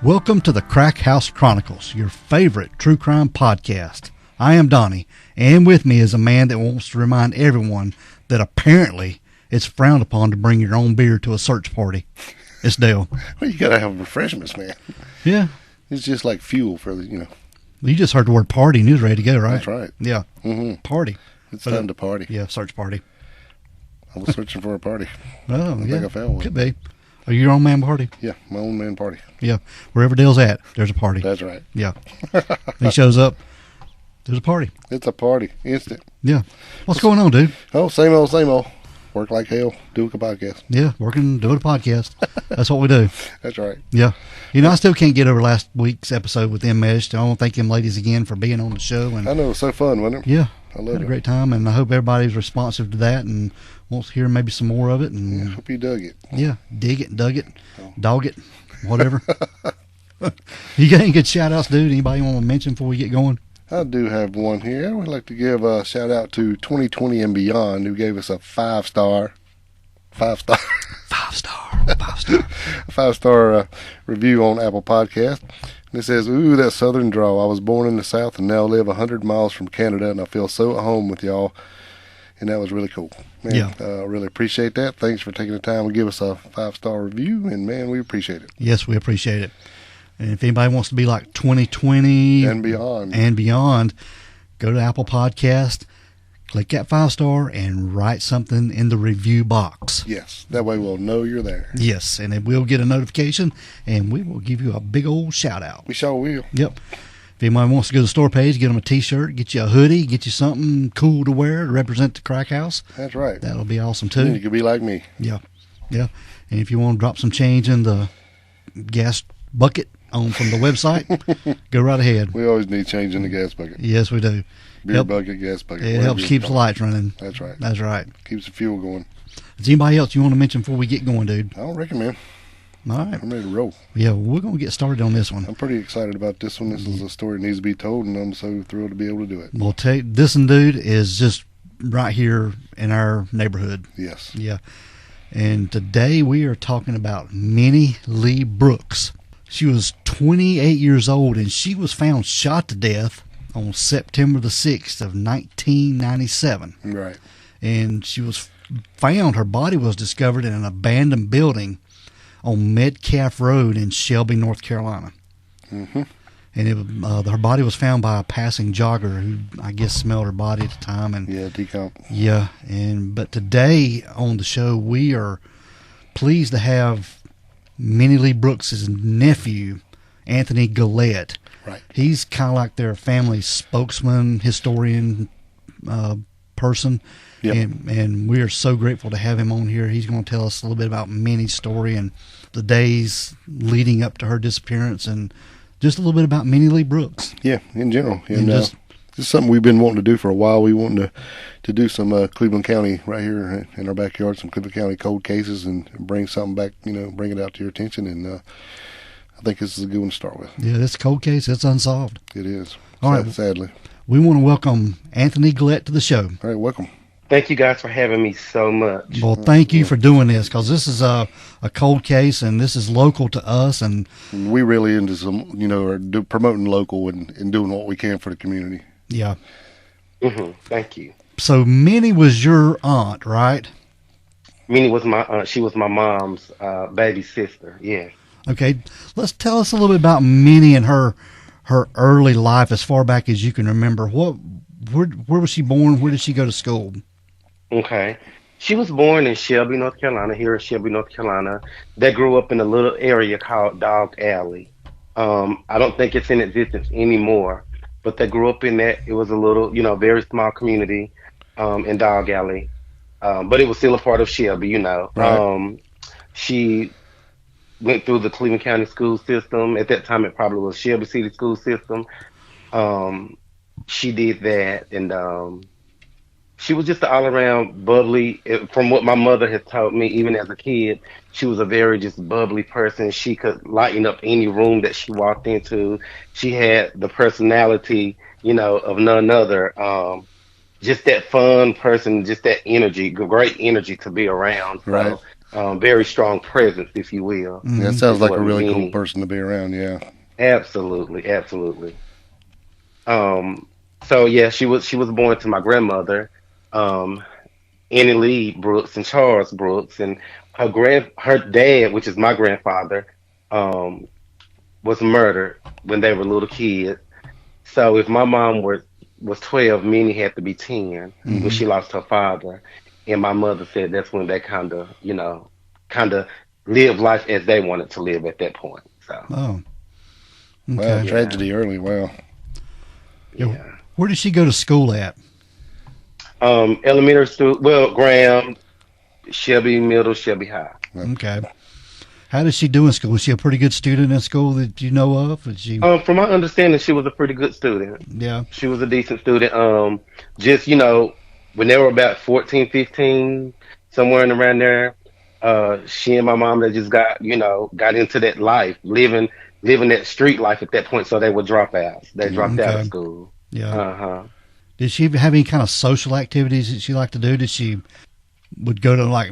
Welcome to the Crack House Chronicles, your favorite true crime podcast. I am Donnie, and with me is a man that wants to remind everyone that apparently it's frowned upon to bring your own beer to a search party. It's Dale. Well, you gotta have refreshments, man. Yeah. It's just like fuel for the, You just heard the word party and you was ready to go, right? That's right. Yeah. Mm-hmm. Party. It's time to party. Yeah, search party. I was searching for a party. Oh, I yeah. think I found one. Could be. Are you your own man party? Yeah, my own man party. Yeah. Wherever Dale's at, there's a party. That's right. Yeah. He shows up, there's a party. It's a party. Instant. Yeah. What's going on, dude? Oh, same old, same old. Work like hell. Do a podcast. Yeah, doing a podcast. That's what we do. That's right. Yeah. I still can't get over last week's episode with Enmeshed. I want to thank them ladies again for being on the show. And I know, it was so fun, wasn't it? yeah. I loved Had a it. great time, and I hope everybody's responsive to that and wants to hear maybe some more of it. Yeah, And hope you dug it. yeah, dig it, dug it, dog it, whatever. You got any good shout-outs, dude? Anybody want to mention before we get going? I do have one here. I would like to give a shout out to 2020 and Beyond, who gave us a five-star review on Apple Podcast. And it says, "Ooh, that southern drawl. I was born in the South and now live 100 miles from Canada, and I feel so at home with y'all." And that was really cool. Man, Yeah. really appreciate that. Thanks for taking the time to give us a 5-star review, and man, we appreciate it. Yes, we appreciate it. And if anybody wants to be like 2020 And beyond. Go to Apple Podcast, click that 5-star, and write something in the review box. Yes, that way we'll know you're there. Yes, and then we'll get a notification, and we will give you a big old shout-out. We sure will. Yep. If anybody wants to go to the store page, get them a T-shirt, get you a hoodie, get you something cool to wear to represent the Crack House. That's right. That'll be awesome, And too. you could be like me. Yeah. Yeah. And if you want to drop some change in the gas bucket from the website, go right ahead. We always need change in the gas bucket. Yes, we do. Beer bucket, gas bucket. It whatever helps you keep the call it. lights running. That's right. That's right. Keeps the fuel going. Is anybody else you want to mention before we get going, dude? I don't reckon, man. All right. I'm ready to roll. Yeah, we're going to get started on this one. I'm pretty excited about this one. This is a story that needs to be told, and I'm so thrilled to be able to do it. Well, this one, dude, is just right here in our neighborhood. Yes. Yeah. And today we are talking about Minnie Lee Brooks. She was 28 years old, and she was found shot to death on September the 6th of 1997. Right. And she was found, her body was discovered in an abandoned building on Metcalf Road in Shelby, North Carolina. Mm-hmm. And her body was found by a passing jogger who, I guess, smelled her body at the time. And Yeah, decomp. yeah, but today on the show, we are pleased to have Minnie Lee Brooks' nephew, Anthony Gillette. Right. He's kind of like their family spokesman, historian person. Yep. And we are so grateful to have him on here. He's going to tell us a little bit about Minnie's story and the days leading up to her disappearance and just a little bit about Minnie Lee Brooks. Yeah, in general. And just- this is something we've been wanting to do for a while. We wanted to do some Cleveland County right here in our backyard, some Cleveland County cold cases, and bring something back, bring it out to your attention. And I think this is a good one to start with. Yeah, this cold case, it's unsolved. It is. All right. Sadly. We want to welcome Anthony Gillette to the show. All right, welcome. Thank you guys for having me so much. Well, thank you for doing this, because this is a cold case, and this is local to us. And We really into some, promoting local and doing what we can for the community. yeah, Thank you. so Minnie was your aunt, right? Minnie was my aunt. She was my mom's baby sister. Yeah. Okay, let's tell us a little bit about Minnie and her early life, as far back as you can remember. Where was she born? Where did she go to school? Okay. She was born in Shelby, North Carolina, here in Shelby, North Carolina. They grew up in a little area called Dog Alley. I don't think it's in existence anymore, but they grew up in that. It was a little, very small community in Dog Alley, but it was still a part of Shelby, Right. She went through the Cleveland County school system. At that time, it probably was Shelby City school system. She did that, and she was just all around bubbly. From what my mother had told me, even as a kid, she was a very just bubbly person. She could lighten up any room that she walked into. She had the personality, of none other. Just that fun person, just that energy, great energy to be around. So Right. very strong presence, if you will. Yeah, that Mm-hmm. sounds Is like a what really cool Minnie. person to be around. Yeah. Absolutely, absolutely. Um, so yeah, she was born to my grandmother, um, Annie Lee Brooks and Charles Brooks, and her dad, which is my grandfather, um, was murdered when they were little kids. So if my mom was 12, Minnie had to be 10 when Mm-hmm. she lost her father, and my mother said that's when they kind of lived life as they wanted to live at that point. So Oh, Wow, okay. yeah, tragedy early. Wow. Yeah. yeah. Where did she go to school at? Elementary school, well, Graham, Shelby Middle, Shelby High. Okay. How did she do in school? Was she a pretty good student in school that you know of? Did she? From my understanding, she was a pretty good student. Yeah. She was a decent student. Just when they were about 14, 15, somewhere in around there, she and my mom they just got into that life, living that street life at that point. So they were dropouts. They Mm. dropped out of Okay. school. Yeah. Uh huh. Did she have any kind of social activities that she liked to do? Did she would go to like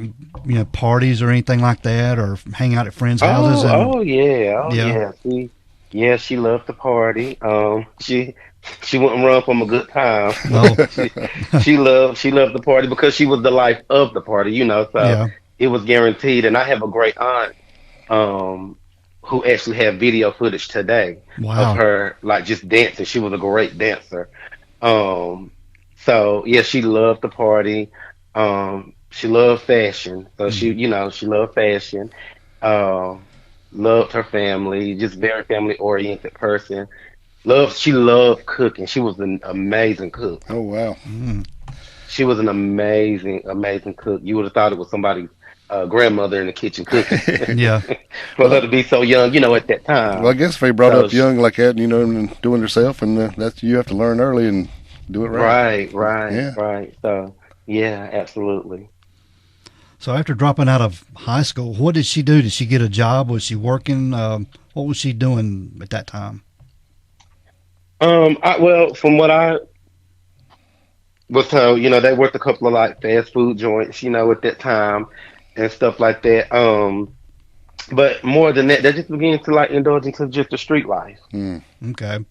parties or anything like that, or hang out at friends' houses? And yeah. Yeah. She loved to party. She wouldn't run from a good time. Oh, she she loved the party because she was the life of the party. So yeah. it was guaranteed. And I have a great aunt, um, who actually have video footage today of Wow. her like just dancing. She was a great dancer. Um, so yeah, she loved the party. She loved fashion. So Mm. she loved fashion. Um, Loved her family. Just very family oriented person. She loved cooking. She was an amazing cook. Oh wow. Mm. She was an amazing, amazing cook. You would have thought it was somebody's grandmother in the kitchen cooking Yeah. for her well, to be so young, at that well, I time. guess if they brought So, up young like that, and doing herself, and that's you have to learn early and do it right. right, right, Yeah. right. So, yeah, absolutely. So after dropping out of high school, what did she do? Did she get a job? Was she working? What was she doing at that time? Well, from what I was told, they worked a couple of like fast food joints, at that time and stuff like that. But more than that, they just began to like indulge into just the street life. Mm. Okay.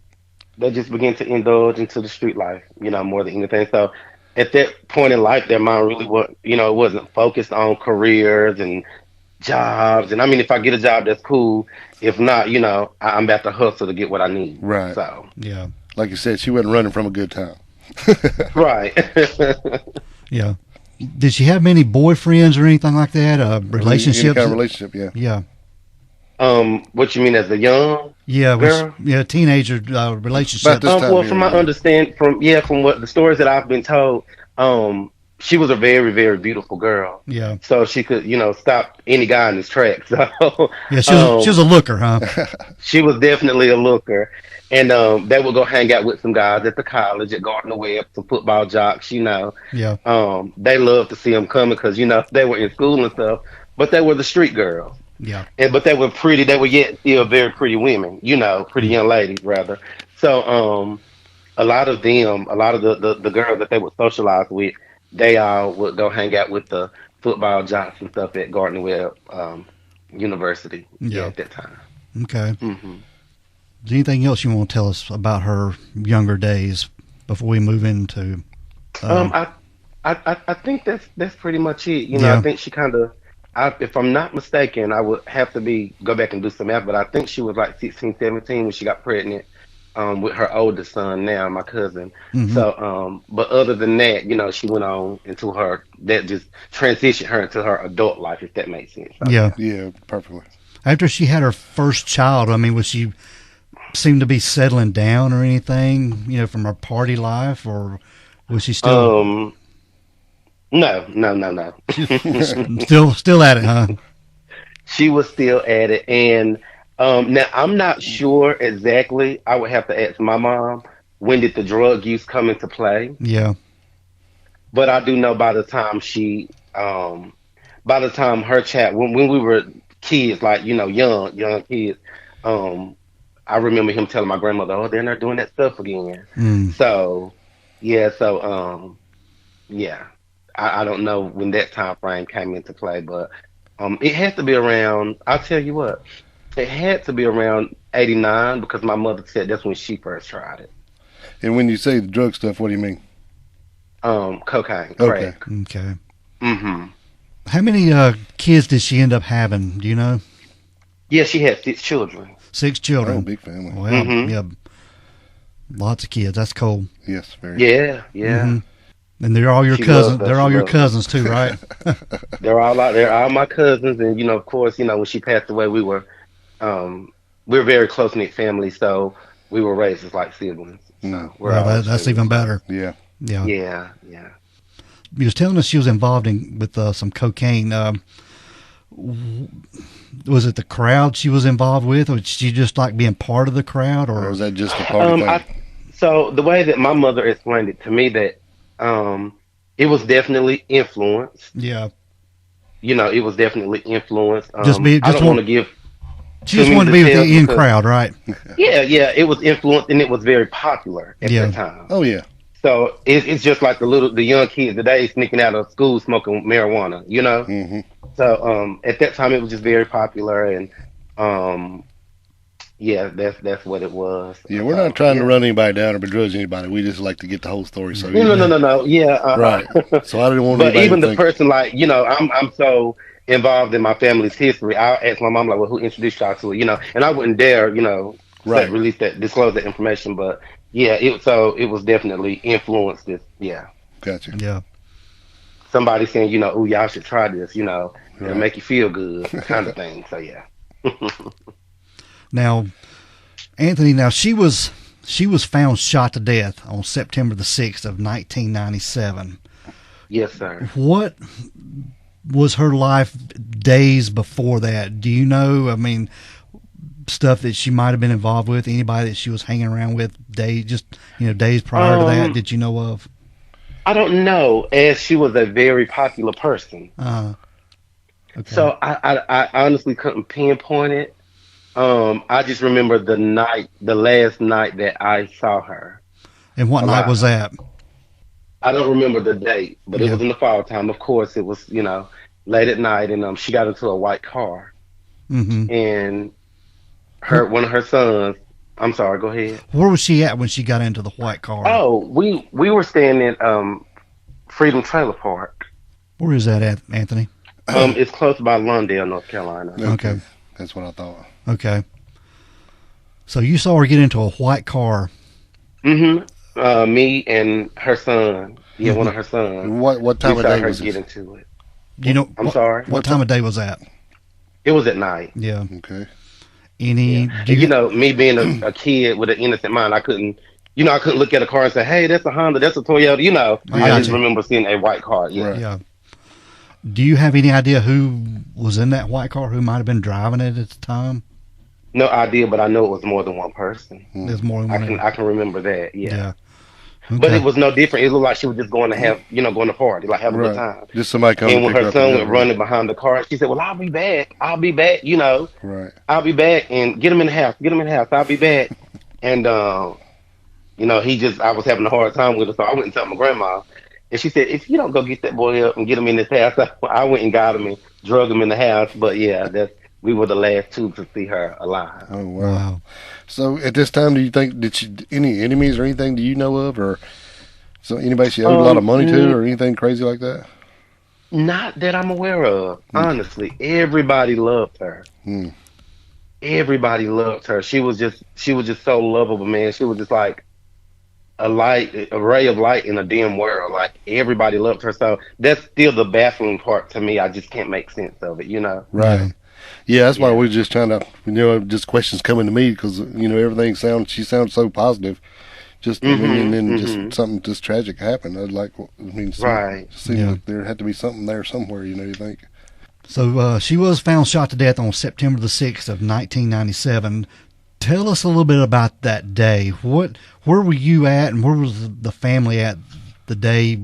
They just begin to indulge into the street life, more than anything. So at that point in life, their mind really was, it wasn't focused on careers and jobs. And I mean, if I get a job, that's cool. If not, I'm about to hustle to get what I need. Right. So, Yeah. Like you said, she wasn't running from a good time. right. Yeah. Did she have many boyfriends or anything like that? Any Relationships? kind of relationship, yeah. Yeah. What you mean as a young Yeah. girl? Teenager About relationships. this time Well, here, from my yeah. understand, from what the stories that I've been told, she was a very, very beautiful girl. Yeah. So she could, stop any guy in his tracks. So, Yeah. She was um, a looker, huh? she was definitely a looker, and they would go hang out with some guys at the college at Gardner Webb, some football jocks. Yeah. They loved to see them coming because they were in school and stuff, but they were the street girls. Yeah. But they were pretty. They were yet still very pretty women. Pretty young ladies rather. So a lot of the girls that they would socialize with, they all would go hang out with the football jocks and stuff at Gardner Webb University. Yeah, Yeah. at that time. Okay. Hmm. Is there anything else you want to tell us about her younger days before we move into? Um, Um, I, I think that's pretty much it. I yeah. think she kind of. If I'm not mistaken, I would have to go back and do some math, but I think she was like 16, 17 when she got pregnant with her oldest son now, my cousin. Hmm. So, but other than that, she went on into that just transitioned her into her adult life, if that makes sense. So, Yeah. yeah. Yeah, perfectly. After she had her first child, I mean, was she seem to be settling down or anything? From her party life, or was she still Um, no, no, no, no. still at it, huh? She was still at it, and now I'm not sure exactly. I would have to ask my mom when did the drug use come into play. Yeah. But I do know by the time her child, when we were kids, like young kids, um, I remember him telling my grandmother, "Oh, they're not doing that stuff again." Mm. So yeah, yeah, I don't know when that time frame came into play, but It had to be around. I'll tell you what. It had to be around 89 because my mother said that's when she first tried it. And when you say the drug stuff, what do you mean? Cocaine, Okay. crack. Okay. Mm-hmm. How many kids did she end up having? Do you know? Yeah, she had 6 children. 6 Oh, children. big family. Well, Mhm. yeah, lots of kids. That's cool. Yes, very. Yeah, yeah. Hmm. And they're all your She cousins. loved us. They're She all your loved us. cousins too, right? They're all out there. All my cousins, and of course, when she passed away, we were very close knit family, so we were raised as like siblings. Mm. So we're Well, all that's extremely even close. better. Yeah. Yeah. Yeah, yeah. You was telling us she was involved with some cocaine. Was it the crowd she was involved with, or did she just like being part of the crowd, Or or? was that just a party thing? So the way that my mother explained it to me that it was definitely influence. Yeah. It was definitely influence. I Just don't want want to give she too just many wanted to be with details the in because crowd, right? yeah, it was influence and it was very popular at Yeah. that time. Oh yeah. So it's just like the young kids today sneaking out of school smoking marijuana. Hmm. So at that time it was just very popular and um, yeah, that's what it was. Yeah, we're not So trying to yeah. run anybody down or begrudge anybody. We just like to get the whole story. So No, no, yeah. no, no, no. Yeah. Right. So I didn't want But anybody to even the think. person, like, I'm so involved in my family's history. I'll ask my mom, like, well, who introduced y'all to it? And I wouldn't dare, Right. disclose that information. But yeah, it was definitely influenced. This, yeah. Gotcha. Yeah. Somebody saying, oh, y'all should try this. It'll Right. make you feel good, kind of thing. So yeah. Now, Anthony. Now she was found shot to death on September the 6th of 1997. Yes, sir. What was her life days before that? Do you know? I mean, stuff that she might have been involved with. Anybody that she was hanging around with days prior to that. Um, Did you know of? I don't know, as she was a very popular person. Okay. So I honestly couldn't pinpoint it. I just remember the last night that I saw her And what night was alive. that? I don't remember the date, but it Yeah. was in the fall time. Of course, it was, late at night, and she got into a white car, Mm-hmm. and one of her sons. I'm sorry. Go ahead. Where was she at when she got into the white car? Oh, we were staying in Freedom Trailer Park. Where is that at, Anthony? It's close by Lawndale, North Carolina. Okay. That's what I thought. Okay. So you saw her get into a white car. Mm-hmm. Me and her son. Yeah, one of her sons. What We time of saw day her was get this? into it. You know, I'm sorry. what time of day was that? It was at night. Yeah. Okay. Any? Yeah. Do you, Me being a kid with an innocent mind, I couldn't look at a car and say, "Hey, that's a Honda, that's a Toyota." I I got just you. remember seeing a white car. Yeah. Right. Yeah. Do you have any idea who was in that white car? Who might have been driving it at the time? No idea, but I know it was more than one person. There's more than I one. can remember that. Yeah. Yeah. But Okay. it was no different. It looked like she was just going to going to party, like have a good Right. time. Just somebody come And and when pick her her up son and went go. running behind the car, she said, "Well, I'll be back. I'll be back. Right. I'll be back and get him in the house. Get him in the house. I'll be back." And I was having a hard time with her, so I went and told my grandma. And she said, "If you don't go get that boy up and get him in this house," I went and got him and drug him in the house. But yeah, we were the last two to see her alive. Oh wow. Wow. So at this time, do you think did she any enemies or anything? Do you know of, or so anybody she owed a lot of money to, or anything crazy like that? Not that I'm aware of. Honestly, everybody loved her. Hmm. Everybody loved her. She was just so lovable, man. She was just like a ray of light in a dim world. Like everybody loved her. So that's still the baffling part to me. I just can't make sense of it. Right. Yeah, that's why Yeah. we're just trying to, just questions coming to me because everything she sounds so positive. Just I mean, and then just something just tragic happened. I'd like, Right. seems Yeah. like there had to be something there somewhere. You think? So she was found shot to death on September the 6th of 1997. Tell us a little bit about that day. Where were you at, and where was the family at the day?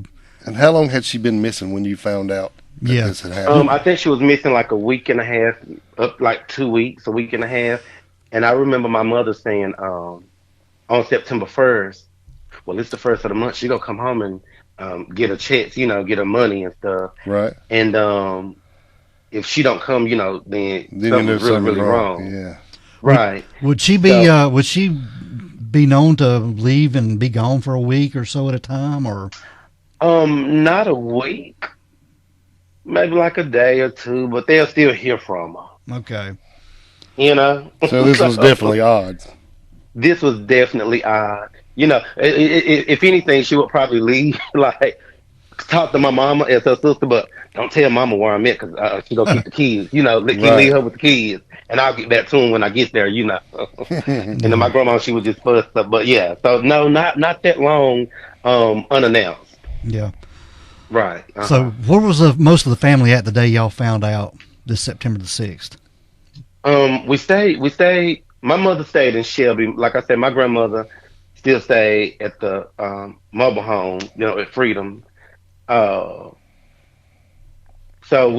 And how long had she been missing when you found out that Yeah. this had happened? I think she was missing like a week and a half, up like 2 weeks, a week and a half. And I remember my mother saying, on September 1st, well, it's the first of the month, she gonna come home and get her checks, get her money and stuff. Right. And if she don't come, then Then you know something's really, something's really wrong. wrong. Yeah. Right. Would she So, be known to leave and be gone for a week or so at a time, or not a week, maybe like a day or two, but they'll still hear from her. okay, You know. So this was So definitely odd. this was definitely odd. If anything, she would probably leave, like talk to my mama as her sister, but don't tell mama where I'm at because she gonna keep the keys. She leave Right. her with the keys, and I'll get back to him when I get there. And then yeah, my grandma, she was just fussed up. But yeah, so no, not that long, unannounced. yeah. Right. So where was most of the family at the day y'all found out this September the 6th? We stayed. My mother stayed in Shelby. Like I said, my grandmother still stayed at the mobile home, at Freedom. Uh, so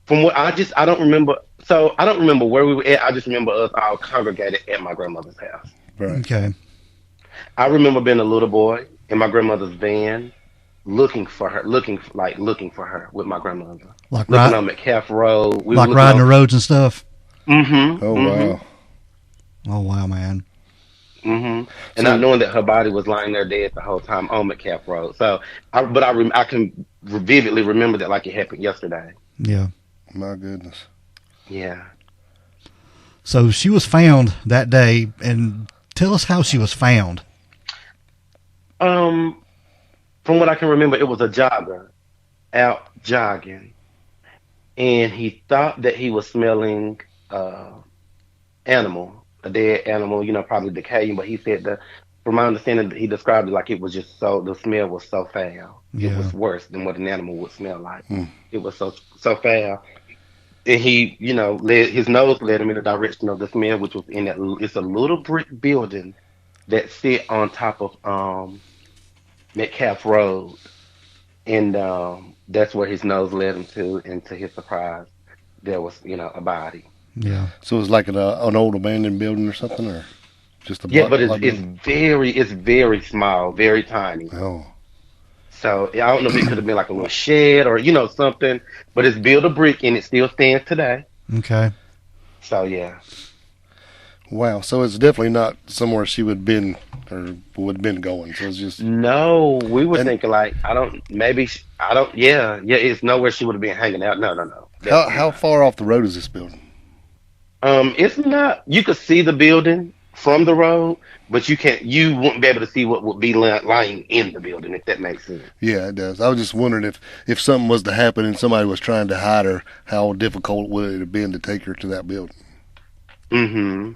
from what I don't remember. So I don't remember where we were at. I just remember us all congregated at my grandmother's house. Right. Okay, I remember being a little boy in my grandmother's van, looking for her, looking for her with my grandmother, like looking right, on McCaff Road. We were like looking riding on. the roads and stuff. Mm-hmm. Oh Mm-hmm. wow. Oh wow, man. And not So knowing that her body was lying there dead the whole time on McCaff Road. So, I can vividly remember that like it happened yesterday. Yeah. my goodness. Yeah. So she was found that day, and tell us how she was found. Um, from what I can remember, it was a jogger out jogging, and he thought that he was smelling animal, a dead animal, probably decaying. But he said that, from my understanding, he described it like it was just the smell was so foul. It Yeah. was worse than what an animal would smell like. Hmm. It was so foul. And he, led his nose led him in the direction of the smell, which was in that. It's a little brick building that sit on top of Metcalf Road, and that's where his nose led him to. And to his surprise, there was, a body. Yeah. So it was like an old abandoned building or something, or just a Yeah, but block building. it's very small, very tiny. Oh. So I don't know if it could have been like a little shed or something, but it's built of brick and it still stands today. Okay. So yeah. Wow. So it's definitely not somewhere she would been or would been going. So it's just No, we were and thinking like I don't maybe I don't yeah, it's nowhere she would have been hanging out. No, definitely how not. far off the road is this building? It's not. You could see the building from the road, but you wouldn't be able to see what would be lying in the building if that makes sense. Yeah, it does. I was just wondering if something was to happen and somebody was trying to hide her, how difficult would it have been to take her to that building? Mm-hmm.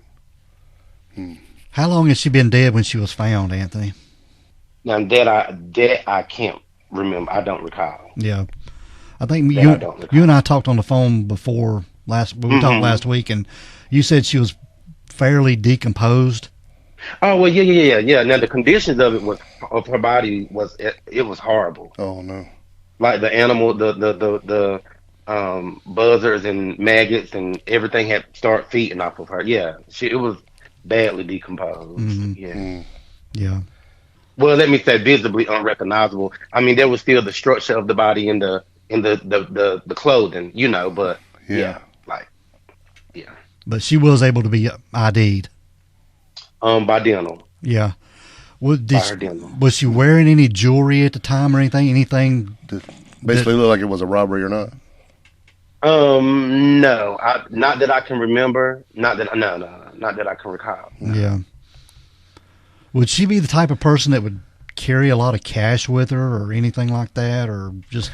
Hmm. How long has she been dead when she was found, Anthony? Now that I can't remember. I don't recall. Yeah. I think That I don't you and recall. I talked on the phone before we talked Mm-hmm. last week, and you said she was fairly decomposed. Oh well, yeah. Now the conditions of her body it was horrible. Oh no. Like the animal, the buzzards and maggots and everything had start feeding off of her. Yeah, it was badly decomposed. Hmm. Yeah. Mm. Yeah. Well, let me say visibly unrecognizable. I mean, there was still the structure of the body in the clothing, but Yeah. yeah, like yeah. But she was able to be ID'd. By dental, Yeah. Was, by her dental. was she wearing any jewelry at the time or anything? Anything Did that, basically look like it was a robbery or not? No, not that I can remember. No, not that I can recall. No. yeah. Would she be the type of person that would carry a lot of cash with her or anything like that, or just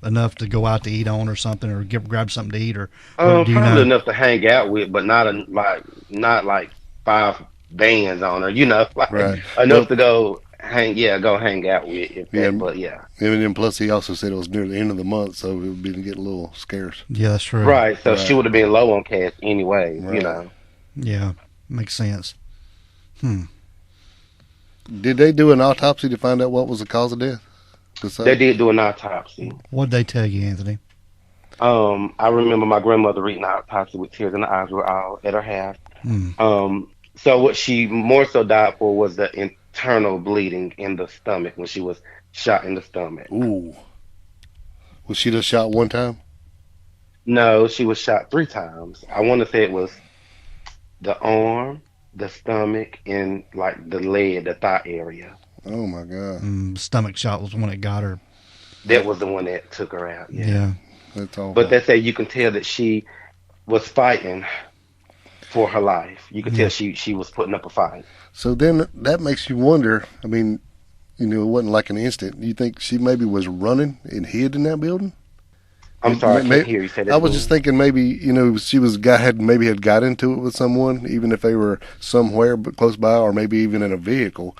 enough to go out to eat on or something, or grab something to eat, or do you Probably know? enough to hang out with, but not like five bands on her. Like Right. enough Well, to go hang out with. If yeah. that, but yeah, And then plus he also said it was near the end of the month, so it would be getting a little scarce. Yeah, that's true. right. So she Right. would have been low on cash anyway. Right. Yeah, makes sense. Hmm. Did they do an autopsy to find out what was the cause of death? They did do an autopsy. What'd they tell you, Anthony? I remember my grandmother reading the autopsy with tears in her eyes. We were all at her house. Hmm. So what she more so died for was the internal bleeding in the stomach when she was shot in the stomach. Ooh. Was she just shot one time? No, she was shot 3 times. I want to say it was the arm, the stomach, and like the leg, the thigh area. Oh my God. Stomach shot was the one that got her. That was the one that took her out. Yeah. Yeah. That's But awful. they say you can tell that she was fighting for her life. You could tell Yeah. she was putting up a fight. So then that makes you wonder. I mean, it wasn't like an instant. You think she maybe was running and hid in that building? I'm sorry, I can't hear you say that I was just again. thinking maybe she was had got into it with someone, even if they were somewhere but close by, or maybe even in a vehicle,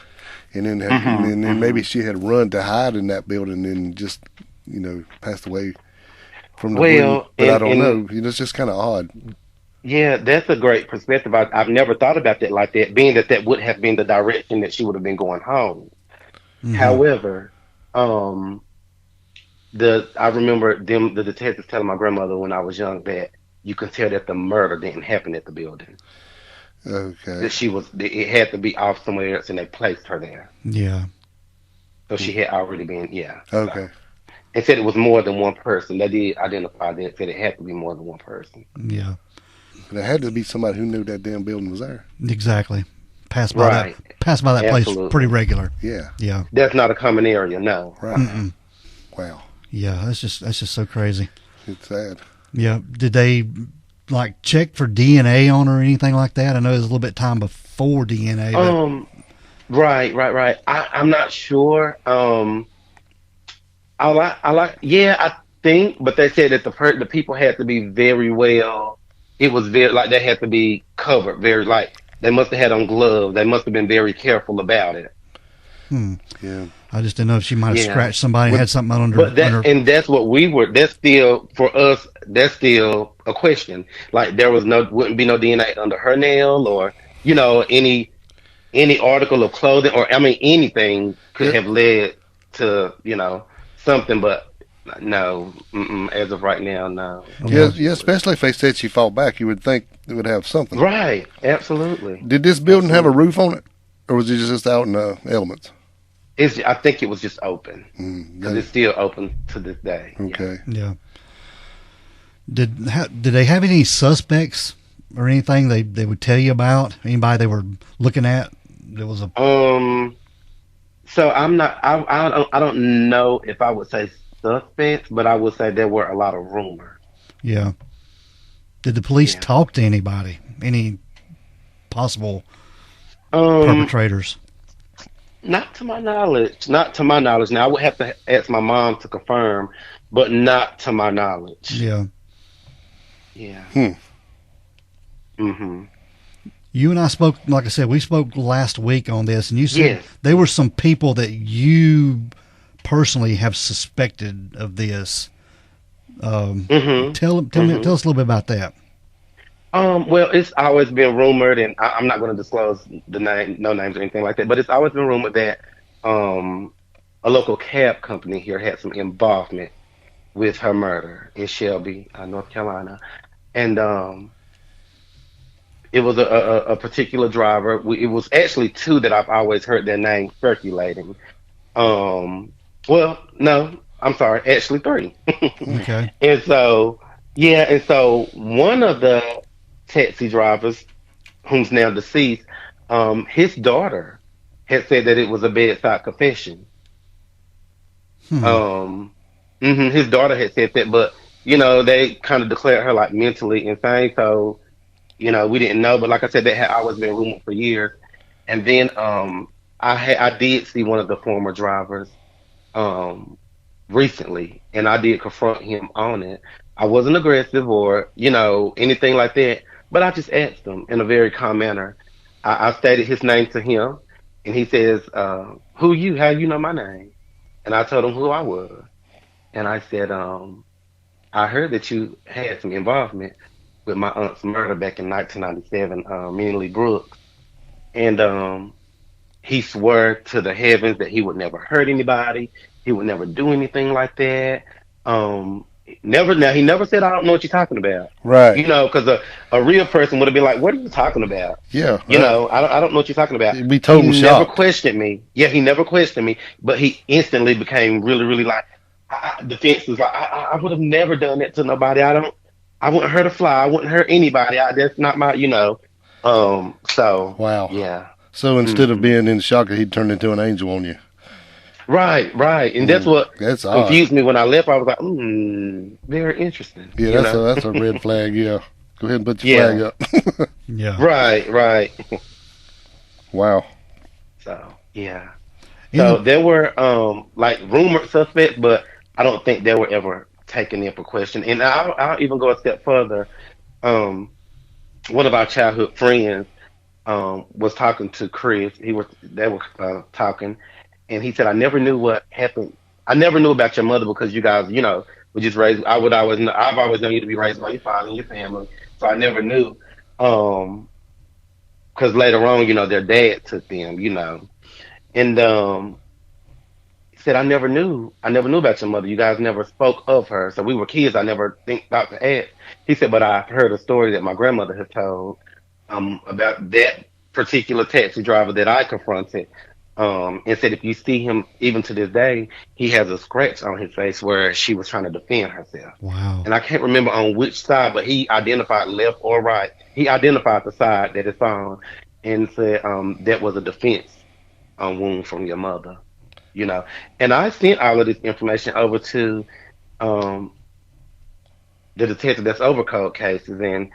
and then and then maybe she had run to hide in that building and just passed away from the bleeding. Well, But I don't and know. It's just kind of odd. yeah, that's a great perspective. I've never thought about that like that, being that that would have been the direction that she would have been going home. Hmm. However, um, I remember the detectives telling my grandmother when I was young that you can tell that the murder didn't happen at the building. Okay. That it had to be off somewhere else, and they placed her there. Yeah. So she had already been, yeah. So Okay. it said it was more than one person. They did identify that. Said it had to be more than one person. Yeah. And it had to be somebody who knew that damn building was there. Exactly. Right. Pass by that place pretty Absolutely. regular. Yeah. Yeah. That's not a common area. No. Right. Uh-uh. Wow. Yeah. That's just so crazy. It's sad. Yeah. Did they like check for DNA on her or anything like that? I know it was a little bit time before DNA, but Um. Right. I'm not sure. Yeah, I think, but they said that the people had to be very well. It was very like they had to be covered very like they must have had on gloves. They must have been very careful about it. hmm, Yeah. I just didn't know if she might have Yeah, scratched somebody and but had something but under. that's what we were. That's still for us. That's still a question. Like there was no wouldn't be no DNA under her nail or any article of clothing or I mean anything could Yeah. have led to something, but no, as of right now, no, Yeah. Yeah. Yeah. unfortunately. Especially if they said she fought back, you would think it would have something. Right, absolutely, Did this building have a absolutely. roof on it, or was it just out in the elements? I think it was just open Mm, because it's still open to this day. Yeah. okay. Yeah. Did they have any suspects or anything they would tell you about? Anybody they were looking at? There was a So I'm not. I don't know if I would say suspects, but I would say there were a lot of rumors. yeah. Did the police Yeah. talk to anybody? Any possible Um. perpetrators? Not to my knowledge. Not to my knowledge. Now I would have to ask my mom to confirm, but not to my knowledge. Yeah. Yeah. Hmm. Mhm. You and I spoke, like I said, we spoke last week on this, and you said Yes. there were some people that you personally have suspected of this. Mhm. Tell Mhm. us a little bit about that. Well, it's always been rumored, and I'm not going to disclose the name, no names or anything like that. But it's always been rumored that um, a local cab company here had some involvement with her murder in Shelby, North Carolina, and it was a particular driver. It was actually two that I've always heard their name circulating. Well, no, I'm sorry, actually three. Okay. And so, yeah, and so one of the taxi drivers, whom's now deceased, his daughter had said that it was a bedside confession. Hmm. Um, his daughter had said that, but they kind of declared her like mentally insane. So, we didn't know. But like I said, that had always been rumored for years. And then I did see one of the former drivers um recently, and I did confront him on it. I wasn't aggressive or anything like that, but I just asked him in a very calm manner. I stated his name to him, and he says, "Who you? How you know my name?" And I told him who I was, and I said, "I heard that you had some involvement with my aunt's murder back in 1997, Minnie Brooks." And he swore to the heavens that he would never hurt anybody. He would never do anything like that. Um, never. Now he never said, "I don't know what you're talking about." Right. Because a real person would have been like, "What are you talking about?" Yeah. Right. I don't know what you're talking about. You'd be He total never shocked. questioned me. Yeah, he never questioned me, but he instantly became really, really like defensive. Like I would have never done that to nobody. I don't. I wouldn't hurt a fly. I wouldn't hurt anybody. That's not my, So Wow. yeah. So instead of Hmm. being in shock, he'd turned into an angel on you. Right, right, and that's Mm, what that's odd. confused me when I left. I was like, very interesting. Yeah, that's a red flag. Yeah, go ahead and put your flag Yeah. up. Yeah. Right, right. Wow. So yeah. So Any, there were like rumored suspects, but I don't think they were ever taken in for question. And I'll even go a step further. Um, one of our childhood friends was talking to Chris. They were talking, and he said, "I never knew what happened. I never knew about your mother because you guys, were just raised. I've always known you to be raised by your father and your family, so I never knew. Um, because later on, their dad took them, and he said, I never knew about your mother. You guys never spoke of her. So we were kids. I never think about to ask. He said, but I've heard a story that my grandmother had told about that particular taxi driver that I confronted. And said if you see him even to this day, he has a scratch on his face where she was trying to defend herself. wow. And I can't remember on which side, but he identified left or right. He identified the side that it's on and said that was a defense wound from your mother you know. And I sent all of this information over to um, the detective that's over cold cases, and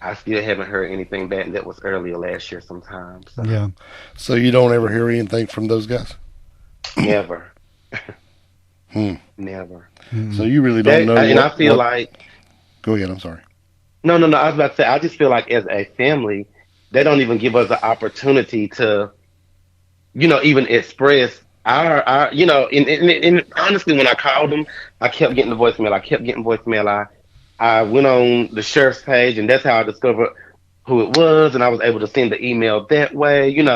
I still haven't heard anything back. And that was earlier last year sometime. So Yeah. So you don't ever hear anything from those guys? never, Hmm. never. So Mm. you really don't That know and I what feel what? like Go ahead. I'm sorry. no, no, no. I was about to say I just feel like as a family, they don't even give us the opportunity to even express our and honestly, when I called them, I kept getting the voicemail. I kept getting voicemail. I went on the sheriff's page, and that's how I discovered who it was, and I was able to send the email that way. And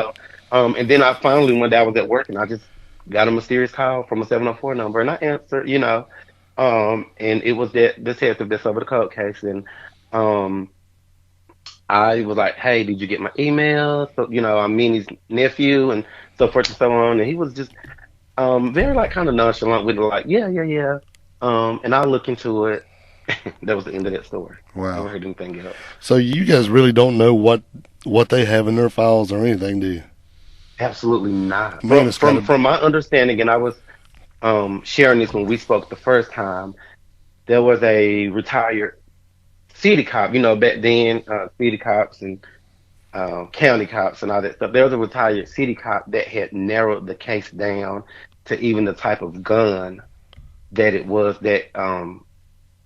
then I finally, one day I was at work, and I just got a mysterious call from a 704 number, and I answered. And it was that detective that's over the cold case, and um, I was like, "Hey, did you get my email?" So, I'm Minnie's nephew, and so forth and so on. And he was just very like kind of nonchalant with it, like, "Yeah, yeah, yeah." And I'll look into it. That was the end of that story. Never Wow. heard anything else. So you guys really don't know what they have in their files or anything, do you? Absolutely not. Man, From it's got from to. from my understanding, and I was sharing this when we spoke the first time. There was a retired city cop. Back then, city cops and county cops and all that stuff. There was a retired city cop that had narrowed the case down to even the type of gun that it was that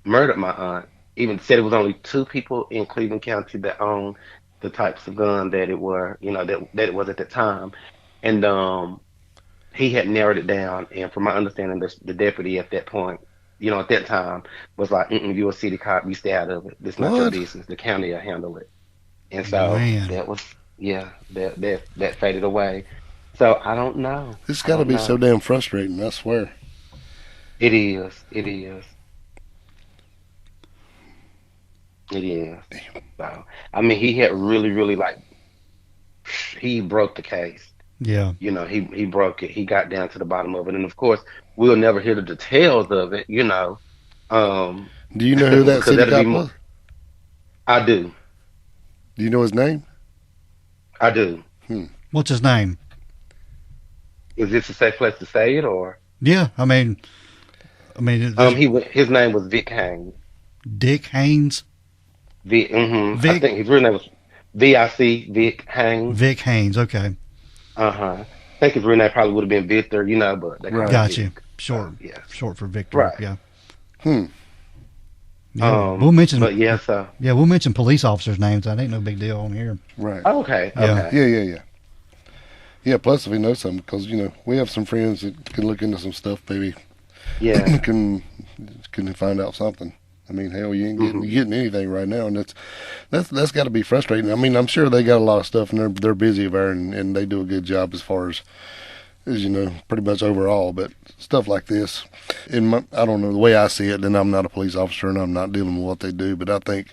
murdered my aunt. Even said it was only two people in Cleveland County that owned the types of gun that it were, that it was at the time. And he had narrowed it down. And from my understanding, the deputy at that point, at that time, was like, "You're a city cop. You stay out of it. This not your What? business. The county will handle it." And so Man. that was, yeah, that faded away. So I don't know. This I got to don't be so know. damn frustrating. I swear. It is. It is. It is. So I mean, he had really, really like he broke the case. Yeah. He broke it. He got down to the bottom of it, and of course, we'll never hear the details of it. Um, Do you know who that because city that'll be cop more. was? I do. Do you know his name? I do. Hmm. What's his name? Is this a safe place to say it, or Yeah. I mean, there's his name was Vic Haynes. Dick Haynes. Vic. I Vic. think his real name was Vic. Vic Haynes. Vic Haynes. Okay. I think his real name probably would have been Victor, but they call Right. him Got you. Vic. Short. Yeah. Short for Victor. Right. Yeah. Hmm. Yeah. We'll mention. But yeah, so Yeah, we'll mention police officers' names. That ain't no big deal on here. Right. okay, Yeah. okay. Yeah. Yeah. Yeah. Yeah. Plus, if he knows something, because we have some friends that can look into some stuff. Maybe Yeah. can find out something. I mean, hell, you ain't Hmm. getting anything right now, and that's got to be frustrating. I mean, I'm sure they got a lot of stuff, and they're busy there, and they do a good job as far as pretty much overall. But stuff like this, I don't know the way I see it. And I'm not a police officer, and I'm not dealing with what they do. But I think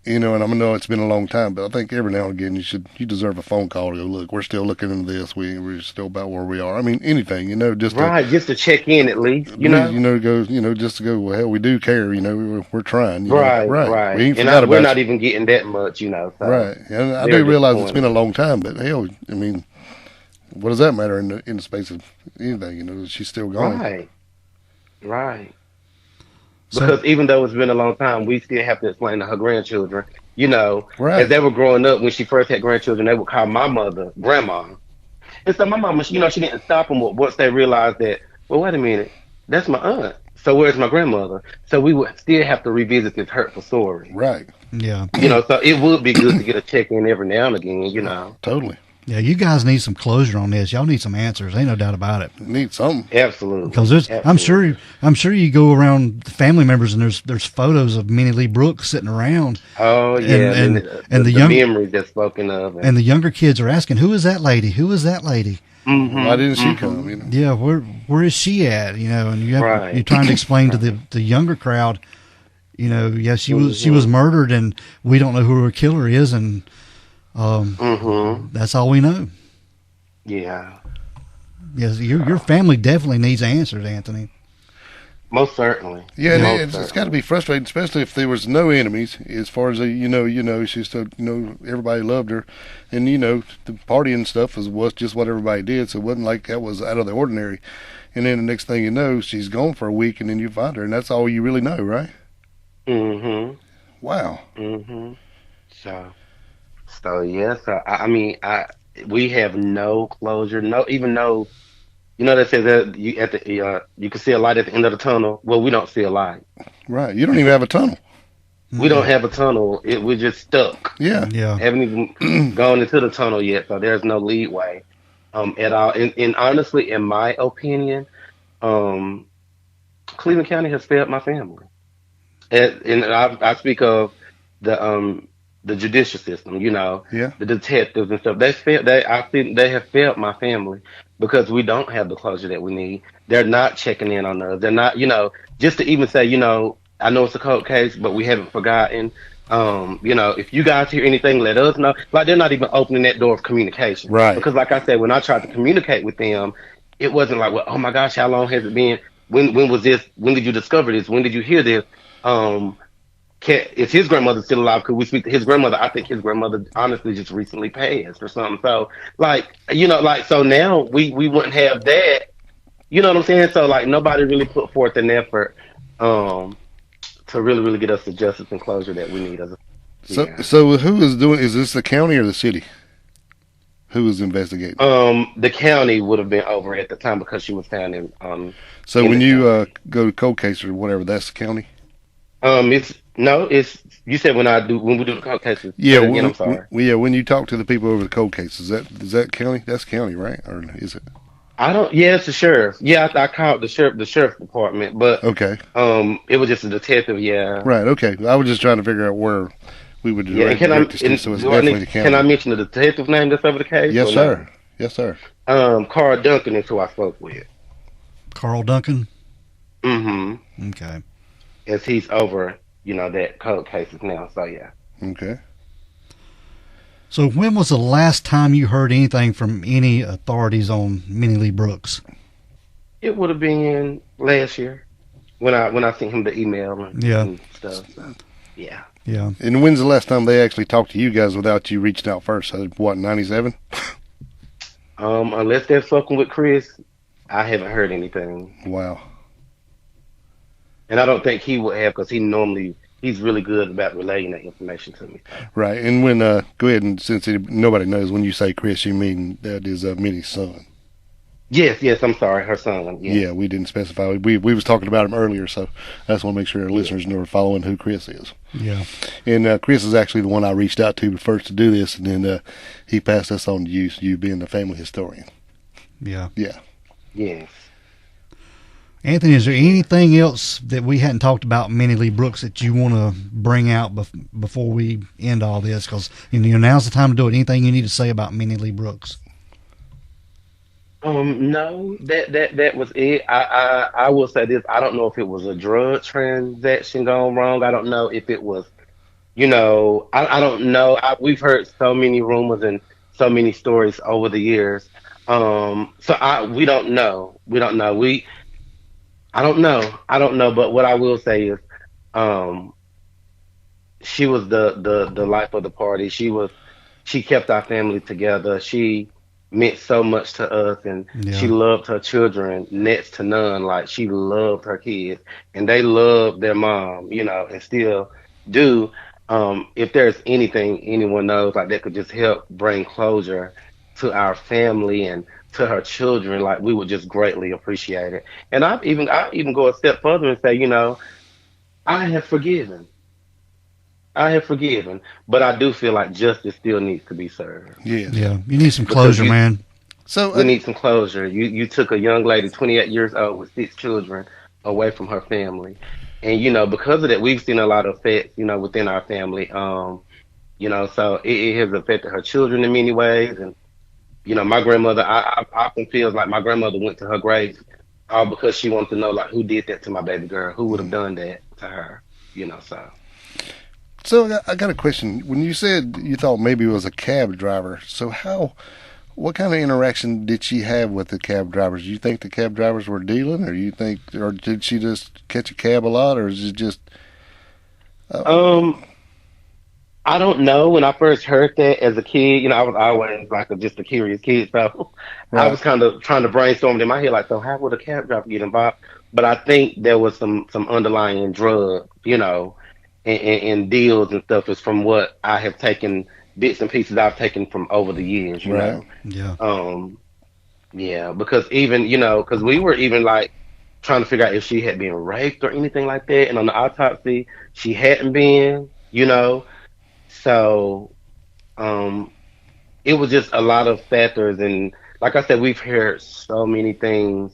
you know, and I know it's been a long time, but I think every now and again you deserve a phone call to go, look, we're still looking into this. We're still about where we are. I mean, anything, you know, just to Right, just to check in at least, you know. you know, go, you know, just to go, well, hell, we do care, you know, we're trying, you know, Right, right? We right. ain't And forgot we're about not you, even getting that much, you know. So right? And I do very realize it's been a disappointing. long time, but hell, I mean, what does that matter in the space of anything? You know, she's still gone, Right, right. So, Because even though it's been a long time, we still have to explain to her grandchildren. You know, as right? they were growing up, when she first had grandchildren, they would call my mother grandma. And so my mama, you know, she didn't stop them once they realized that, well, wait a minute, that's my aunt. So where's my grandmother? So we would still have to revisit this hurtful story. Right. yeah. You know, so it would be good to get a check in every now and again, you Oh, know. totally. Yeah, you guys need some closure on this. Y'all need some answers. Ain't no doubt about it. Need something. Absolutely. Because there's, Absolutely. I'm sure you go around the family members and there's photos of Minnie Lee Brooks sitting around, Oh and yeah, and then and and the the young memories that's spoken of, and and the younger kids are asking, who is that lady? Who is that lady? Why mm-hmm, didn't she mm-hmm, come? You know. Yeah, where is she at? You know, and you're right, trying to explain to right, the younger crowd, you know, yeah, she was mm-hmm, murdered, and we don't know who her killer is, and mm-hmm, that's all we know. yeah, Yes, your family definitely needs answers, Anthony. most certainly, Yeah, and most it's got to certainly, be frustrating, especially if there was no enemies. As far as you know, she's still, you know, everybody loved her, and you know, the party and stuff was just what everybody did. So it wasn't like that was out of the ordinary. And then the next thing you know, she's gone for a week, and then you find her, and that's all you really know, right? mm-hmm, Wow. mm-hmm. So, so yeah, so I mean, we have no closure, no even no. You know, they say that you at the you can see a light at the end of the tunnel. Well, we don't see a light. Right. You don't even have a tunnel. We don't Mm-mm. have a tunnel. We're just stuck. Yeah. Yeah, Haven't even gone into the tunnel yet, so there's no leadway at all. And honestly, in my opinion, um, Cleveland County has failed my family. And I speak of the the judicial system, you know, Yeah. the detectives and stuff. They failed. I think they have failed my family because we don't have the closure that we need. They're not checking in on us. They're not, you know, just to even say, you know, I know it's a cold case, but we haven't forgotten. You know, if you guys hear anything, let us know. Like they're not even opening that door of communication Right. because, like I said, when I tried to communicate with them, it wasn't like, well, oh my gosh, how long has it been? When was this? When did you discover this? When did you hear this? Um, is his grandmother still alive? Could we speak to his grandmother? I think his grandmother honestly just recently passed or something. So like you know, like so now we wouldn't have that. You know what I'm saying? So like nobody really put forth an effort um to really get us the justice and closure that we need as a yeah. So who is doing? Is this the county or the city? Who is investigating? The county would have been over at the time because she was found So in when the you county. go to cold case or whatever, that's the county. It's no, it's you said when we do the court cases. Say Yeah, it again. I'm sorry. yeah. When you talk to the people over the cold case, is that county? That's county, right? Or is it? I don't. Yeah, it's the sheriff. Yeah, I called the sheriff's department, but Okay, it was just a detective. Yeah, right. Okay, I was just trying to figure out where we would yeah. And direct this to. So it's do I definitely need the can I county. mention the detective's name that's over the case Yes, or no? sir. Yes, sir. Carl Duncan is who I spoke with. Carl Duncan. Mm-hmm. Okay. As he's over, you know, that cold cases now. So yeah. Okay. So when was the last time you heard anything from any authorities on Minnie Lee Brooks? It would have been last year when I sent him the email Yeah, and stuff. So, yeah. yeah. And when's the last time they actually talked to you guys without you reaching out first? What, 97? Unless they're fucking with Chris, I haven't heard anything, Wow. and I don't think he would have because he's really good about relaying that information to me. So. Right. And when go ahead, and since nobody knows, when you say Chris, you mean that is Minnie's son. Yes, yes. I'm sorry, her son. Yes. Yeah, we didn't specify. We was talking about him earlier, so I just want to make sure our listeners know we're following who Chris is. Yeah. And Chris is actually the one I reached out to first to do this, and then he passed us on to you being the family historian. Yeah. Yeah. Yes. Anthony, is there anything else that we hadn't talked about Minnie Lee Brooks that you want to bring out before we end all this? Because now's the time to do it. Anything you need to say about Minnie Lee Brooks? No, that was it. I will say this. I don't know if it was a drug transaction gone wrong. I don't know if it was I don't know. We've heard so many rumors and so many stories over the years. We don't know. We don't know. I don't know. I don't know. But what I will say is, um, she was the life of the party. She kept our family together. She meant so much to us, and she Yeah. loved her children next to none. Like she loved her kids, and they loved their mom, and still do. If there's anything anyone knows like that could just help bring closure to our family and to her children, like we would just greatly appreciate it. And I even go a step further and say, I have forgiven. I have forgiven, but I do feel like justice still needs to be served Yes. Yeah. You need some because closure, man. So, we need some closure. You took a young lady, 28 years old, with six children, away from her family, and because of that, we've seen a lot of effects, within our family. So it has affected her children in many ways, and my grandmother. I often feels like my grandmother went to her grave all because she wanted to know like who did that to my baby girl, who would have done that to her. So. I got a question. When you said you thought maybe it was a cab driver, so what kind of interaction did she have with the cab drivers? Do you think the cab drivers were dealing, or did she just catch a cab a lot, or is it just? Uh, Um, I don't know. When I first heard that as a kid, I was always like just a curious kid. So I right. was kind of trying to brainstorm it in my head, like, so how would a cab driver get involved? But I think there was some underlying drug, and deals and stuff is from what I have taken bits and pieces I've taken from over the years. Right. Yeah. Um, yeah, because even, because we were even like trying to figure out if she had been raped or anything like that. And on the autopsy, she hadn't been. So um, it was just a lot of factors, and like I said, we've heard so many things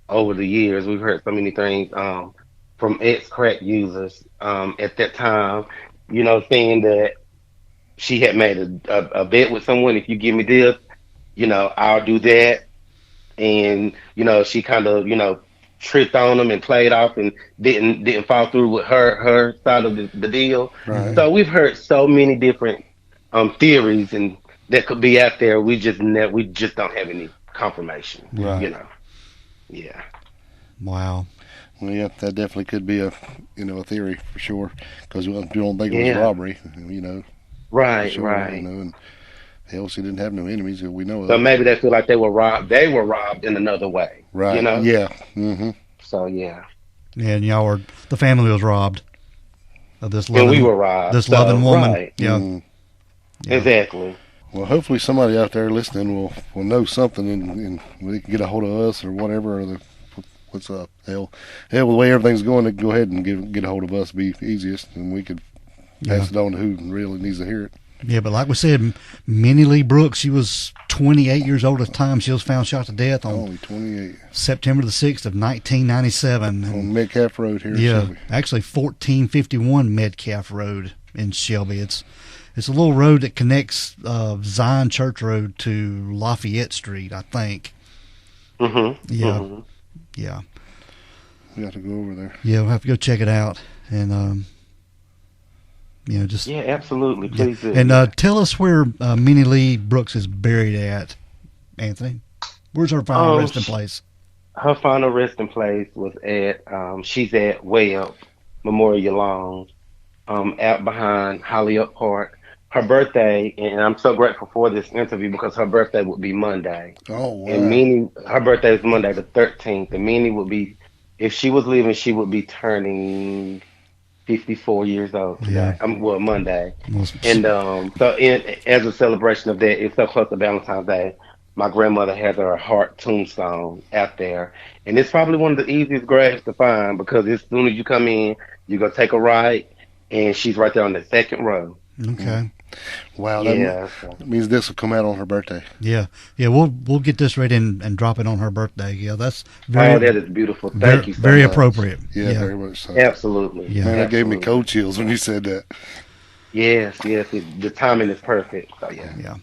over the years. We've heard so many things from ex crack users at that time, saying that she had made a bet with someone. If you give me this, I'll do that, and she kind of tricked on them and played off and didn't follow through with her side of the deal. Right. So we've heard so many different theories and that could be out there. We just don't have any confirmation. Right. Yeah. Wow. Well, yeah, that definitely could be a theory for sure. Because you don't think it was Yeah. robbery, for Right. sure, Right. and hell, she didn't have no enemies that we know So of. maybe they feel like they were robbed. They were robbed in another way. Right. Yeah. Mm-hmm. So yeah. And the family was robbed of this And we loving, were robbed. this So loving woman. right. Yeah. Mm. Yeah. Exactly. Well, hopefully somebody out there listening will know something and they can get a hold of us or whatever. What's up? Hell, the way everything's going, they can go ahead and get a hold of us. Be easiest, and we could pass it on to who really needs to hear it. Yeah, but like we said, Minnie Lee Brooks, she was 28 years old at the time. She was found shot to death on Only 28 September the 6th of 1997. And on Metcalf Road here in yeah, Shelby. actually 1451 Metcalf Road in Shelby. It's a little road that connects Zion Church Road to Lafayette Street, I think. Mhm. Yeah, Mhm. yeah, We got to go over there. yeah. We'll have to go check it out, and just Yeah, absolutely. yeah. Please do. And tell us where Minnie Lee Brooks is buried at, Anthony. Where's her final resting place? Her final resting place was at she's at Webb Memorial Lawn, out behind Hollywood Park. Her birthday, and I'm so grateful for this interview because her birthday would be Monday. Oh wow! And Minnie, her birthday is Monday the 13th, and Minnie would be, if she was living, she would be turning 54 years old today. Yeah. Well, Monday. Well, And as a celebration of that, it's so close to Valentine's Day. My grandmother has her heart tombstone out there, and it's probably one of the easiest graves to find because as soon as you come in, you go take a right, and she's right there on the second row. Okay. Wow, Yeah, that means this will come out on her birthday. Yeah. We'll get this ready and drop it on her birthday. Yeah, that's oh, that is beautiful. Thank very, you so very much. appropriate. Yeah, very much so. Absolutely. Yeah. Man, that gave me Absolutely. cold chills when you said that. Yes, the timing is perfect. So yeah. Yeah.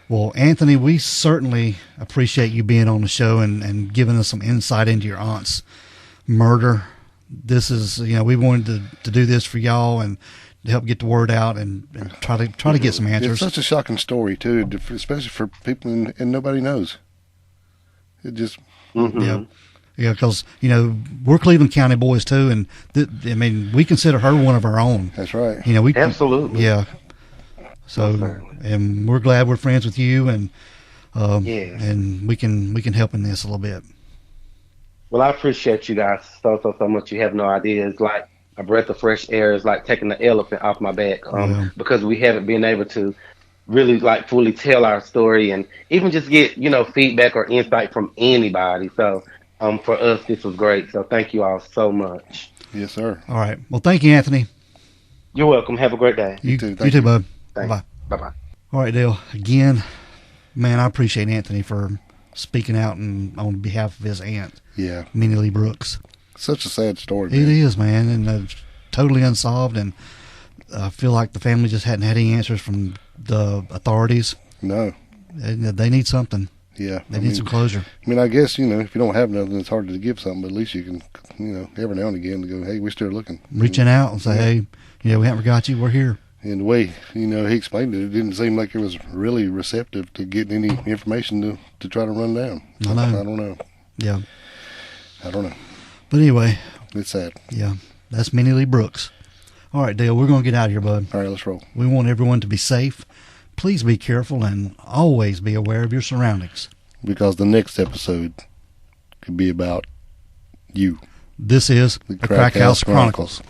Well, Anthony, we certainly appreciate you being on the show and giving us some insight into your aunt's murder. This is, we wanted to do this for y'all and help get the word out and try to get some answers. It's such a shocking story too, especially for people and nobody knows. It just Yeah, because we're Cleveland County boys too, and we consider her one of our own. That's right. We Absolutely. Yeah. So, and we're glad we're friends with you, and Yes. and we can help in this a little bit. Well, I appreciate you guys so much. You have no idea. It's like a breath of fresh air. It's like taking the elephant off my back because we haven't been able to really like fully tell our story and even just get feedback or insight from anybody. So for us, this was great. So thank you all so much. Yes, sir. All right. Well, thank you, Anthony. You're welcome. Have a great day. You too. You too, bud. Thanks. Bye. Bye-bye. All right, Dale. Again, man, I appreciate Anthony for speaking out and on behalf of his aunt, Yeah. Minnie Lee Brooks. Such a sad story, man. It is, man, and totally unsolved. And I feel like the family just hadn't had any answers from the authorities. No. And they need something. Yeah. They need some closure. I mean, I guess, if you don't have nothing, it's hard to give something, but at least you can, every now and again to go, hey, we're still looking. Reaching out and say, hey, we haven't forgot you. We're here. And the way, he explained it, it didn't seem like it was really receptive to getting any information to try to run down. I know. I don't know. Yeah. I don't know. But anyway. It's sad. Yeah. That's Minnie Lee Brooks. All right, Dale, we're going to get out of here, bud. All right, let's roll. We want everyone to be safe. Please be careful and always be aware of your surroundings. Because the next episode could be about you. This is the Crack House Chronicles.